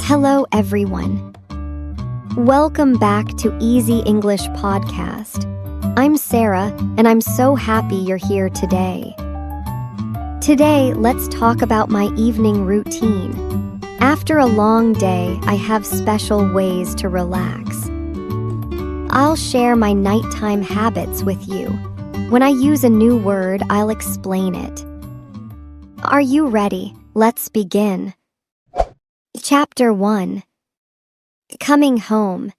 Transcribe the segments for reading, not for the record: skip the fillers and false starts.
Hello, everyone. Welcome back to Easy English Podcast. I'm Sarah, and I'm so happy you're here today. Today, let's talk about my evening routine. After a long day, I have special ways to relax. I'll share my nighttime habits with you. When I use a new word, I'll explain it. Are you ready? Let's begin. Chapter 1. Coming home.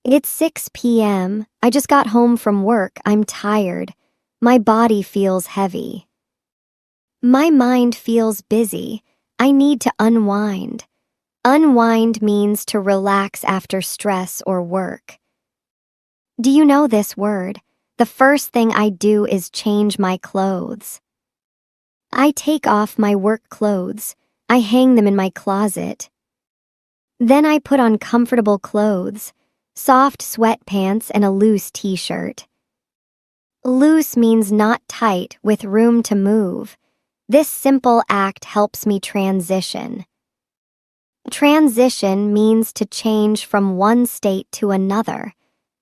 It's 6 p.m. I just got home from work. I'm tired. My body feels heavy. My mind feels busy. I need to unwind. Unwind means to relax after stress or work. Do you know this word? The first thing I do is change my clothes. I take off my work clothes. I hang them in my closet. Then I put on comfortable clothes, soft sweatpants and a loose t-shirt. Loose means not tight, with room to move. This simple act helps me transition. Transition means to change from one state to another.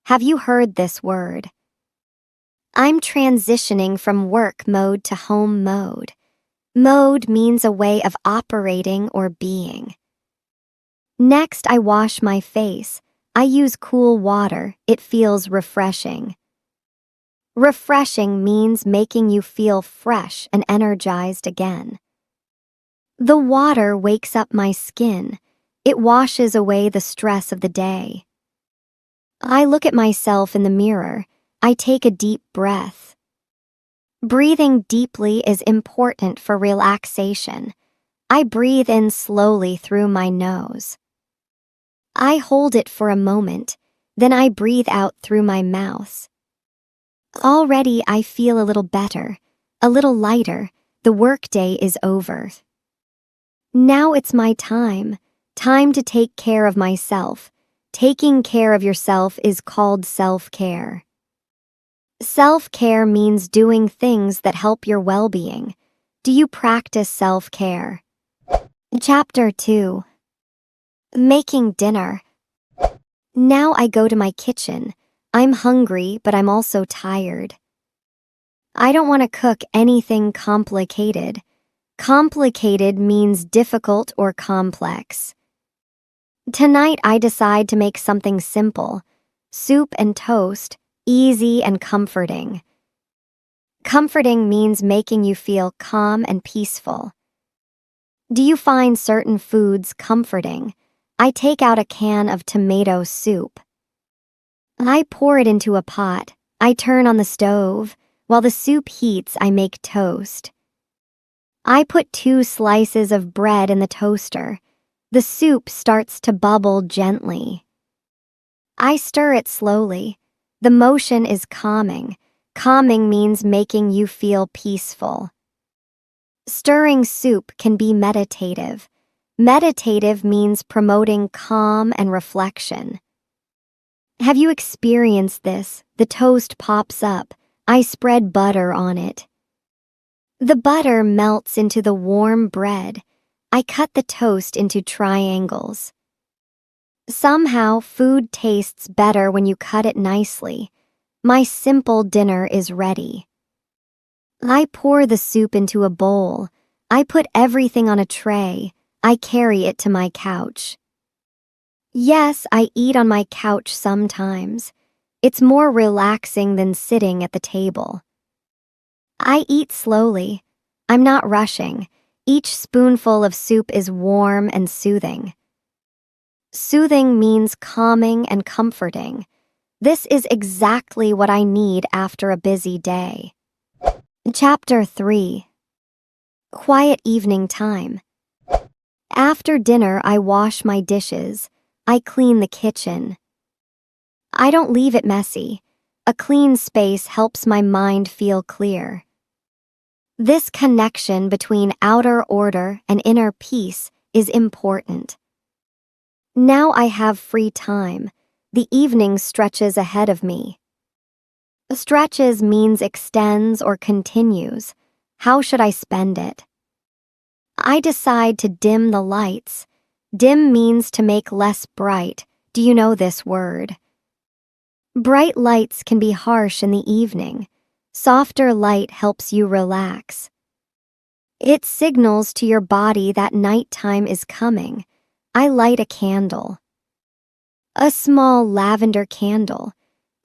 Have you heard this word? I'm transitioning from work mode to home mode. Mode means a way of operating or being. Next, I wash my face. I use cool water. It feels refreshing. Refreshing means making you feel fresh and energized again. The water wakes up my skin. It washes away the stress of the day. I look at myself in the mirror. I take a deep breath. Breathing deeply is important for relaxation. I breathe in slowly through my nose. I hold it for a moment, then I breathe out through my mouth. Already I feel a little better, a little lighter. The workday is over. Now it's my time to take care of myself. Taking care of yourself is called self-care. Self-care means doing things that help your well-being. Do you practice self-care? Chapter 2. Making dinner. Now I go to my kitchen. I'm hungry, but I'm also tired. I don't want to cook anything complicated. Complicated means difficult or complex. Tonight I decide to make something simple. Soup and toast. Easy and comforting. Comforting means making you feel calm and peaceful. Do you find certain foods comforting? I take out a can of tomato soup. I pour it into a pot. I turn on the stove. While the soup heats, I make toast. I put 2 slices of bread in the toaster. The soup starts to bubble gently. I stir it slowly. The motion is calming. Calming means making you feel peaceful. Stirring soup can be meditative. Meditative means promoting calm and reflection. Have you experienced this? The toast pops up. I spread butter on it. The butter melts into the warm bread. I cut the toast into triangles. Somehow, food tastes better when you cut it nicely. My simple dinner is ready. I pour the soup into a bowl. I put everything on a tray. I carry it to my couch. Yes, I eat on my couch sometimes. It's more relaxing than sitting at the table. I eat slowly. I'm not rushing. Each spoonful of soup is warm and soothing. Soothing means calming and comforting. This is exactly what I need after a busy day. Chapter 3. Quiet evening time. After dinner, I wash my dishes. I clean the kitchen. I don't leave it messy. A clean space helps my mind feel clear. This connection between outer order and inner peace is important. Now I have free time. The evening stretches ahead of me. Stretches means extends or continues. How should I spend it? I decide to dim the lights. Dim means to make less bright. Do you know this word? Bright lights can be harsh in the evening. Softer light helps you relax. It signals to your body that nighttime is coming. I light a candle. A small lavender candle.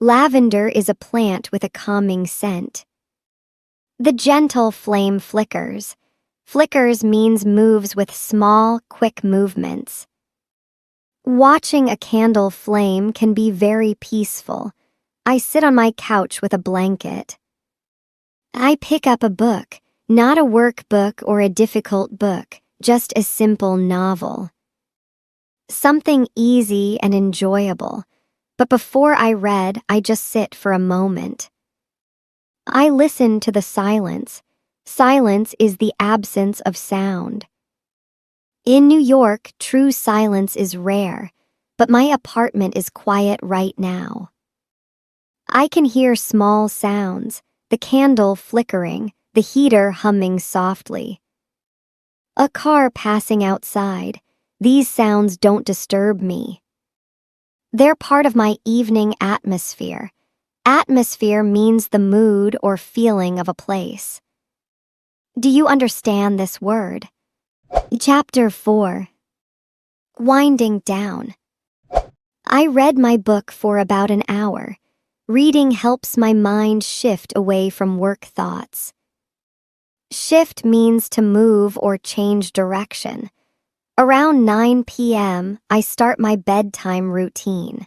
Lavender is a plant with a calming scent. The gentle flame flickers. Flickers means moves with small, quick movements. Watching a candle flame can be very peaceful. I sit on my couch with a blanket. I pick up a book, not a workbook or a difficult book, just a simple novel. Something easy and enjoyable. But before I read, I just sit for a moment. I listen to the silence. Silence is the absence of sound. In New York, true silence is rare, but my apartment is quiet right now. I can hear small sounds, the candle flickering, the heater humming softly. A car passing outside. These sounds don't disturb me. They're part of my evening atmosphere. Atmosphere means the mood or feeling of a place. Do you understand this word? Chapter 4. Winding down. I read my book for about an hour. Reading helps my mind shift away from work thoughts. Shift means to move or change direction. Around 9 p.m., I start my bedtime routine.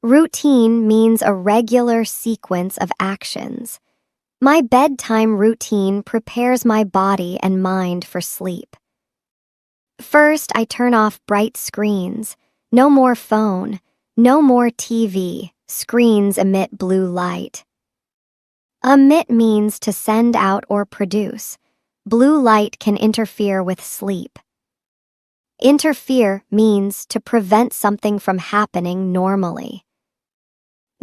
Routine means a regular sequence of actions. My bedtime routine prepares my body and mind for sleep. First, I turn off bright screens. No more phone, no more TV. Screens emit blue light. Emit means to send out or produce. Blue light can interfere with sleep. Interfere means to prevent something from happening normally.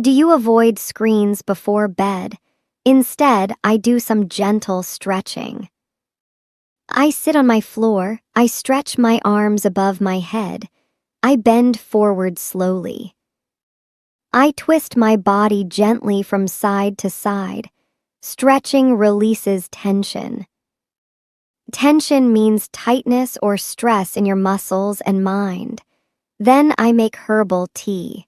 Do you avoid screens before bed? Instead, I do some gentle stretching. I sit on my floor. I stretch my arms above my head. I bend forward slowly. I twist my body gently from side to side. Stretching releases tension. Tension means tightness or stress in your muscles and mind. Then I make herbal tea.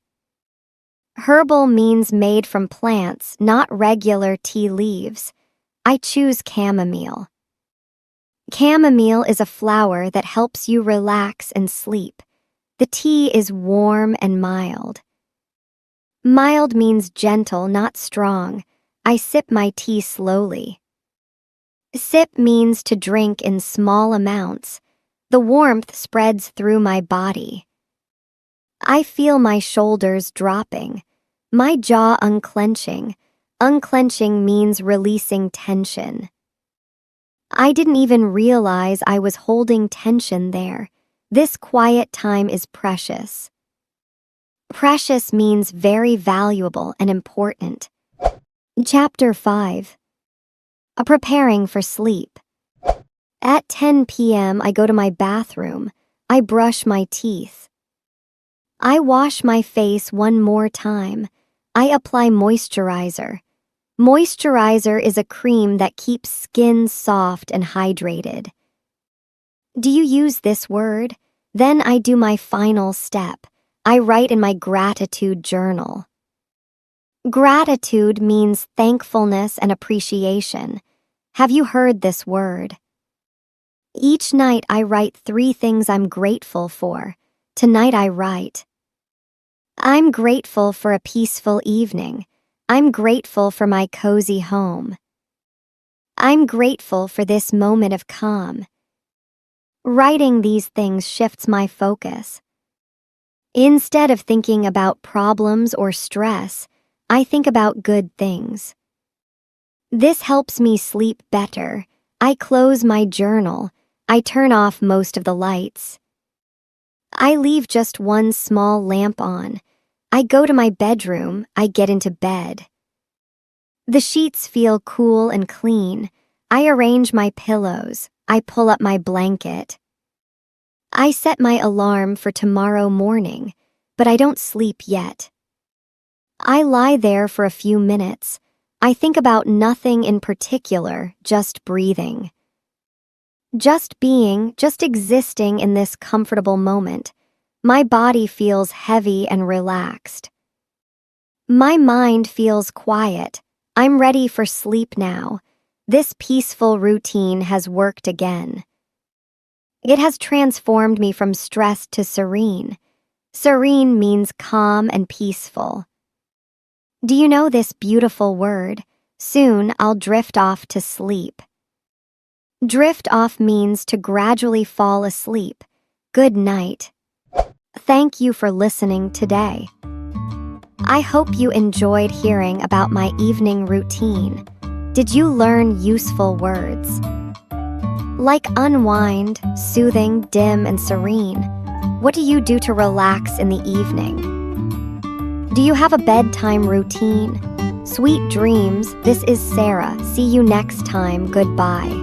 Herbal means made from plants, not regular tea leaves. I choose chamomile. Chamomile is a flower that helps you relax and sleep. The tea is warm and mild. Mild means gentle, not strong. I sip my tea slowly. Sip means to drink in small amounts. The warmth spreads through my body. I feel my shoulders dropping, my jaw unclenching. Unclenching means releasing tension. I didn't even realize I was holding tension there. This quiet time is precious. Precious means very valuable and important. Chapter 5. Preparing for sleep. At 10 p.m., I go to my bathroom. I brush my teeth. I wash my face one more time. I apply moisturizer. Moisturizer is a cream that keeps skin soft and hydrated. Do you use this word? Then I do my final step. I write in my gratitude journal. Gratitude means thankfulness and appreciation. Have you heard this word? Each night I write 3 things I'm grateful for. Tonight I write, I'm grateful for a peaceful evening. I'm grateful for my cozy home. I'm grateful for this moment of calm. Writing these things shifts my focus. Instead of thinking about problems or stress, I think about good things. This helps me sleep better. I close my journal. I turn off most of the lights. I leave just one small lamp on. I go to my bedroom. I get into bed. The sheets feel cool and clean. I arrange my pillows. I pull up my blanket. I set my alarm for tomorrow morning, but I don't sleep yet. I lie there for a few minutes. I think about nothing in particular, just breathing. Just being, just existing in this comfortable moment. My body feels heavy and relaxed. My mind feels quiet. I'm ready for sleep now. This peaceful routine has worked again. It has transformed me from stressed to serene. Serene means calm and peaceful. Do you know this beautiful word? Soon I'll drift off to sleep. Drift off means to gradually fall asleep. Good night. Thank you for listening today. I hope you enjoyed hearing about my evening routine. Did you learn useful words? Like unwind, soothing, dim, and serene. What do you do to relax in the evening? Do you have a bedtime routine? Sweet dreams. This is Sarah. See you next time. Goodbye.